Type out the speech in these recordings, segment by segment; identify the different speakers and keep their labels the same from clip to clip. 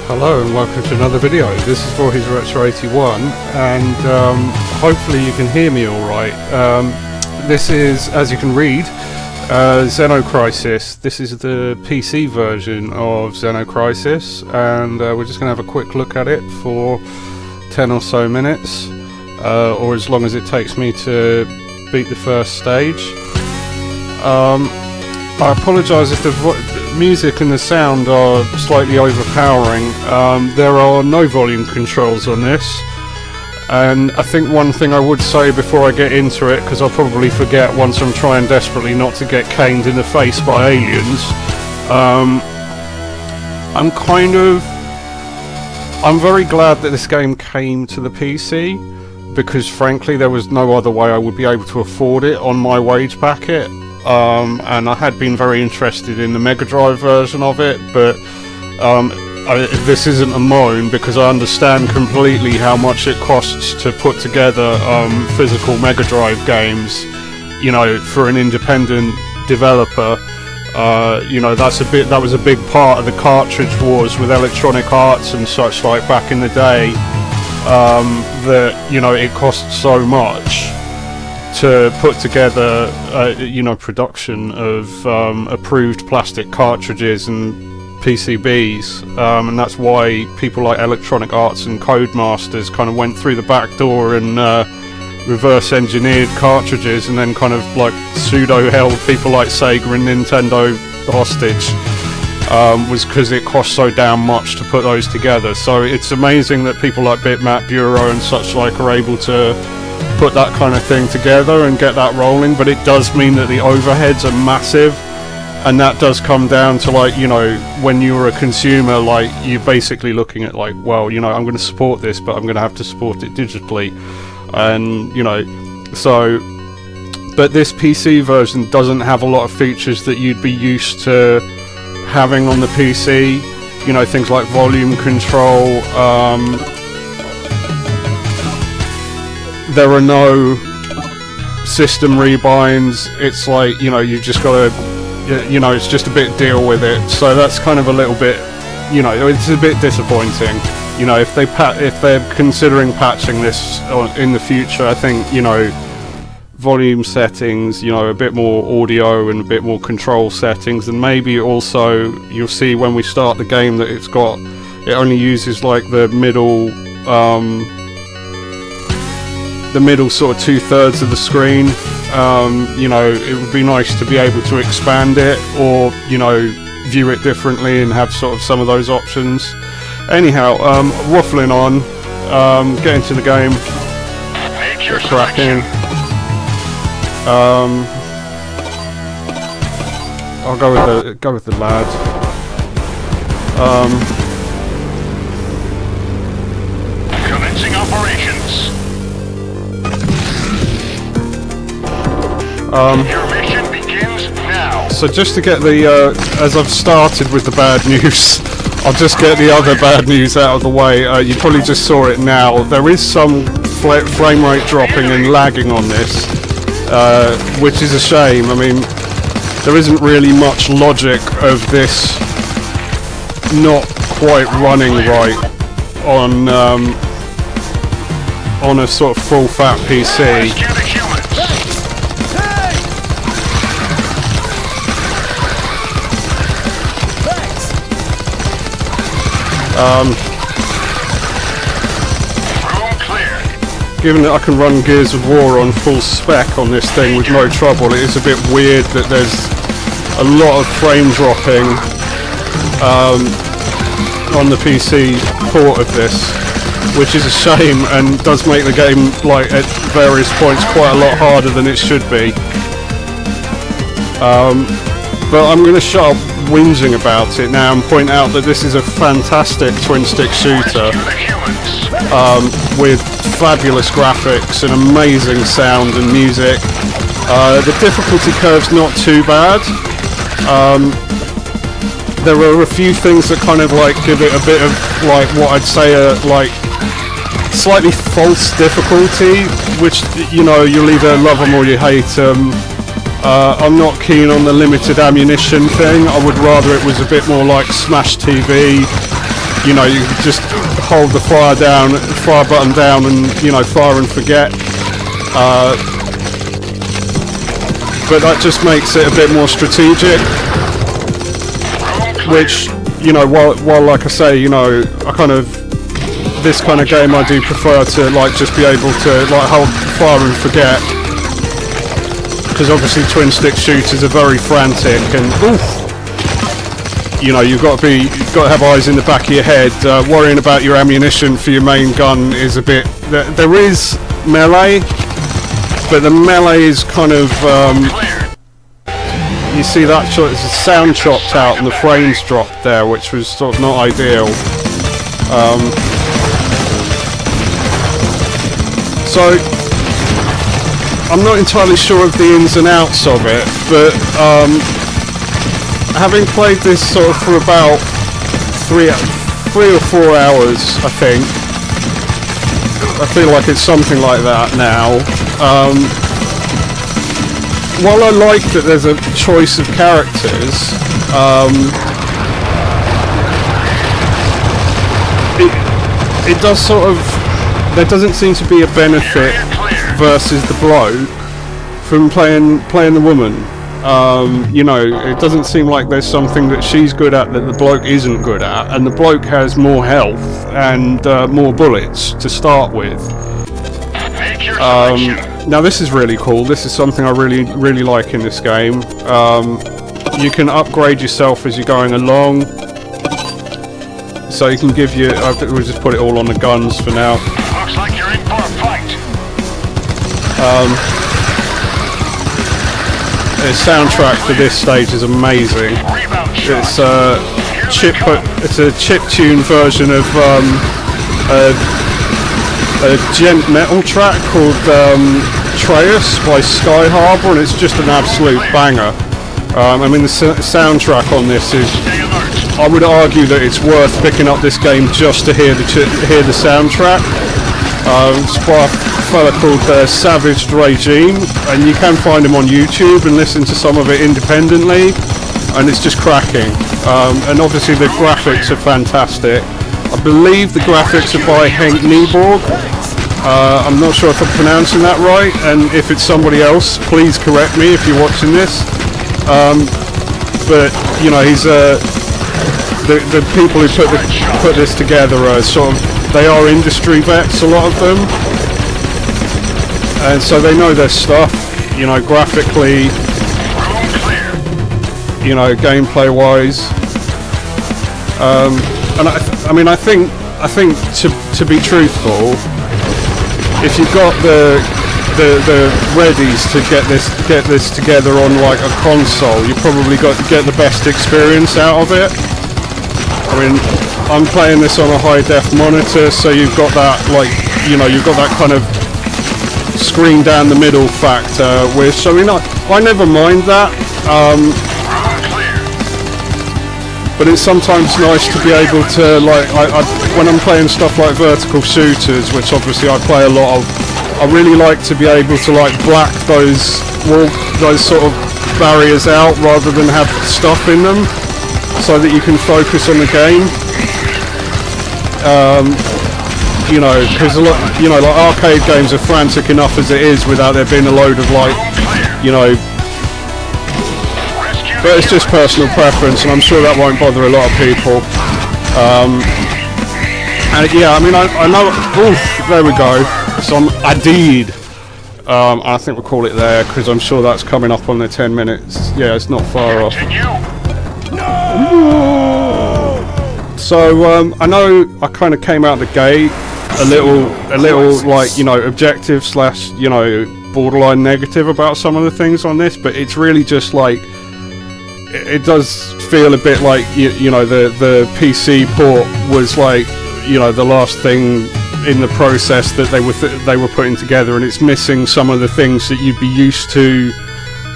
Speaker 1: Hello and welcome to another video. This is for his Retro 81 and hopefully you can hear me alright. This is, as you can read, Xeno Crisis. This is the PC version of Xeno Crisis, and we're just going to have a quick look at it for 10 or so minutes, or as long as it takes me to beat the first stage. I apologise if the music and the sound are slightly overpowering. There are no volume controls on this, and I think one thing I would say before I get into it, because I'll probably forget once I'm trying desperately not to get caned in the face by aliens, I'm very glad that this game came to the PC, because frankly there was no other way I would be able to afford it on my wage packet. And I had been very interested in the Mega Drive version of it, but this isn't a moan, because I understand completely how much it costs to put together physical Mega Drive games, you know, for an independent developer. You know, that was a big part of the cartridge wars with Electronic Arts and such like back in the day, that, you know, it costs so much to put together, you know, production of approved plastic cartridges and PCBs, and that's why people like Electronic Arts and Codemasters kind of went through the back door and reverse engineered cartridges, and then kind of like pseudo held people like Sega and Nintendo hostage, was because it cost so damn much to put those together. So it's amazing that people like Bitmap Bureau and such like are able to put that kind of thing together and get that rolling, but it does mean that the overheads are massive, and that does come down to, like, you know, when you're a consumer, like, you're basically looking at like, well, you know, I'm going to support this, but I'm going to have to support it digitally, and, you know, so, but this PC version doesn't have a lot of features that you'd be used to having on the PC, you know, things like volume control. There are no system rebinds. It's like, you know, you've just got to, you know, it's just a bit deal with it. So that's kind of a little bit, you know, it's a bit disappointing. You know, if they're considering patching this in the future, I think, you know, volume settings, you know, a bit more audio and a bit more control settings, and maybe also you'll see when we start the game that it only uses like the middle sort of 2/3 of the screen. You know, it would be nice to be able to expand it, or, you know, view it differently and have sort of some of those options. Anyhow, waffling on, get into the game, get cracking. I'll go with the lad.
Speaker 2: Commencing operations. Your mission begins now.
Speaker 1: So just to get the, as I've started with the bad news, I'll just get the other bad news out of the way. You probably just saw it now. There is some frame rate dropping and lagging on this, which is a shame. I mean, there isn't really much logic of this not quite running right on a sort of full fat PC. Given that I can run Gears of War on full spec on this thing with no trouble, it is a bit weird that there's a lot of frame dropping on the PC port of this, which is a shame and does make the game, like, at various points quite a lot harder than it should be. But I'm going to shut up whinging about it now and point out that this is a fantastic twin-stick shooter with fabulous graphics and amazing sound and music. The difficulty curve's not too bad. There are a few things that kind of like give it a bit of, like, what I'd say a like slightly false difficulty, which, you know, you'll either love them or you hate them. I'm not keen on the limited ammunition thing. I would rather it was a bit more like Smash TV, you know, you just hold the fire button down, and you know, fire and forget. But that just makes it a bit more strategic, which, you know, while like I say, you know, this kind of game I do prefer to like just be able to like hold fire and forget, because obviously twin stick shooters are very frantic, and you know, you've got to have eyes in the back of your head. Worrying about your ammunition for your main gun is a bit. There is melee, but the melee is kind of. You see that shot? It's a sound chopped out and the frames dropped there, which was sort of not ideal. So I'm not entirely sure of the ins and outs of it, but having played this sort of for about 3 or 4 hours, I think. I feel like it's something like that now. While I like that there's a choice of characters, it does sort of. There doesn't seem to be a benefit versus the bloke from playing the woman. You know, it doesn't seem like there's something that she's good at that the bloke isn't good at, and the bloke has more health and more bullets to start with. Now this is really cool. This is something I really like in this game. You can upgrade yourself as you're going along, so you can give you. We'll just put it all on the guns for now.
Speaker 2: Looks like you're in for a fight.
Speaker 1: The soundtrack for this stage is amazing. It's a chip-tune version of a gent metal track called Traeus by Sky Harbor, and it's just an absolute banger. I mean, the soundtrack on this is. I would argue that it's worth picking up this game just to hear the soundtrack. It's by a fella called Savaged Regime, and you can find him on YouTube and listen to some of it independently, and it's just cracking. And obviously the graphics are fantastic. I believe the graphics are by Henk Nieborg. I'm not sure if I'm pronouncing that right, and if it's somebody else, please correct me if you're watching this. But you know, he's the people who put this together are sort of. They are industry vets, a lot of them, and so they know their stuff, you know, graphically, you know, gameplay wise. And I mean, I think to be truthful, if you've got the readies to get this together on like a console, you probably got to get the best experience out of it. I mean, I'm playing this on a high def monitor, so you've got that, like, you know, you've got that kind of screen down the middle factor, which, I mean, I never mind that, but it's sometimes nice to be able to, like, when I'm playing stuff like vertical shooters, which obviously I play a lot of, I really like to be able to, like, black those sort of barriers out rather than have stuff in them, so that you can focus on the game. You know, because a lot, you know, like arcade games are frantic enough as it is without there being a load of, like, you know. But it's just personal preference, and I'm sure that won't bother a lot of people. And yeah, I mean, I know. Oof, there we go. Some Adid. I think we'll call it there because I'm sure that's coming up on the 10 minutes. Yeah, it's not far off. So I know I kind of came out the gate a little like, you know, objective / you know, borderline negative about some of the things on this, but it's really just like it does feel a bit like you know, the PC port was like, you know, the last thing in the process that they were putting together, and it's missing some of the things that you'd be used to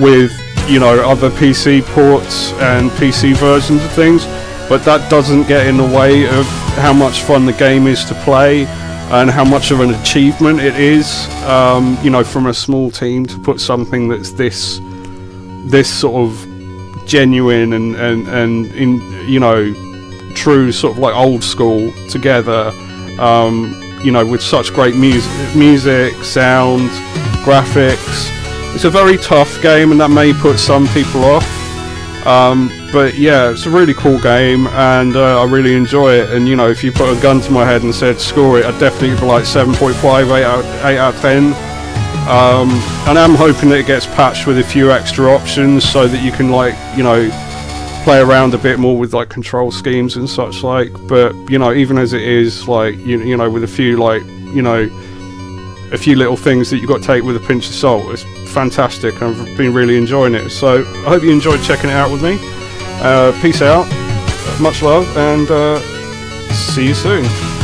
Speaker 1: with, you know, other PC ports and PC versions of things. But that doesn't get in the way of how much fun the game is to play and how much of an achievement it is, you know, from a small team to put something that's this sort of genuine and in, you know, true sort of like old school together. You know, with such great music, sound, graphics. It's a very tough game, and that may put some people off. But yeah, it's a really cool game, and I really enjoy it. And you know, if you put a gun to my head and said score it, I'd definitely be like 7.5, 8 out of 10. And I'm hoping that it gets patched with a few extra options so that you can, like, you know, play around a bit more with like control schemes and such like. But you know, even as it is, like, you know, with a few, like, you know, a few little things that you've got to take with a pinch of salt, it's fantastic. I've been really enjoying it, so I hope you enjoyed checking it out with me. Peace out, much love, and see you soon.